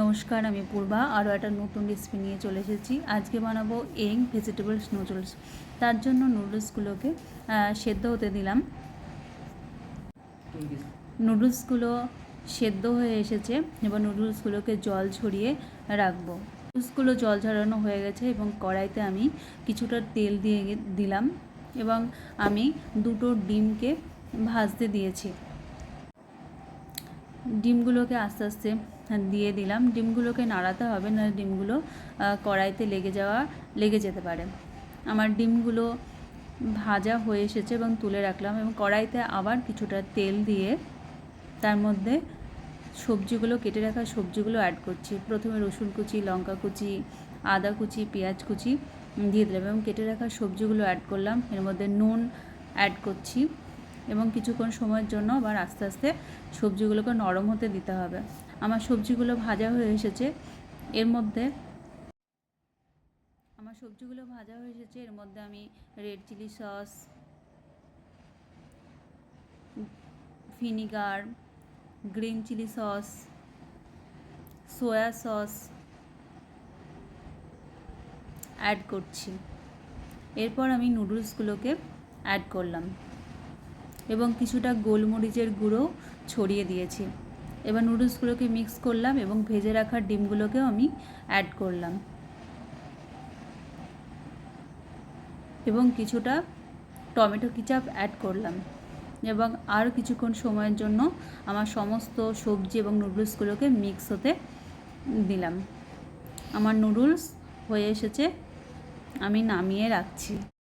নমস্কার, আমি পূর্বা আরও একটা নতুন রেসিপি নিয়ে চলে এসেছি। আজকে বানাবো এগ ভেজিটেবলস নুডলস। তার জন্য নুডলসগুলোকে সেদ্ধ হতে দিলাম। নুডলসগুলো সেদ্ধ হয়ে এসেছে, এবার নুডলসগুলোকে জল ঝরিয়ে রাখবো। নুডলসগুলো জল ঝরানো হয়ে গেছে এবং কড়াইতে আমি কিছুটা তেল দিয়ে দিলাম এবং আমি দুটো ডিমকে ভাজতে দিয়েছি। ডিমগুলোকে আস্তে আস্তে দিয়ে দিলাম। ডিমগুলোকে নাড়াতে হবে, না ডিমগুলো কড়াইতে লেগে যেতে পারে। আমার ডিমগুলো ভাজা হয়ে এসেছে এবং তুলে রাখলাম এবং কড়াইতে আবার কিছুটা তেল দিয়ে তার মধ্যে সবজিগুলো, কেটে রাখা সবজিগুলো অ্যাড করছি। প্রথমে রসুন কুচি, লঙ্কা কুচি, আদা কুচি, পেঁয়াজ কুচি দিয়ে দিলাম এবং কেটে রাখা সবজিগুলো অ্যাড করলাম। এর মধ্যে নুন অ্যাড করছি এবং কিছুক্ষণ সময়ের জন্য আবার আস্তে আস্তে সবজিগুলোকে নরম হতে দিতে হবে। আমার সবজিগুলো ভাজা হয়ে এসেছে। এর মধ্যে আমি red chilli sauce, vinegar, green chilli sauce, soya sauce add করছি। এরপর আমি নুডলসগুলোকে অ্যাড করলাম এবং কিছুটা গোলমরিচের গুঁড়ো ছড়িয়ে দিয়েছি। এবার নুডলসগুলোকে মিক্স করলাম এবং ভেজে রাখা ডিমগুলোকেও আমি অ্যাড করলাম এবং কিছুটা টমেটো কেচাপ অ্যাড করলাম এবং আর কিছুক্ষণ সময়ের জন্য আমার সমস্ত সবজি এবং নুডলসগুলোকে মিক্স হতে দিলাম। আমার নুডলস হয়ে এসেছে, আমি নামিয়ে রাখছি।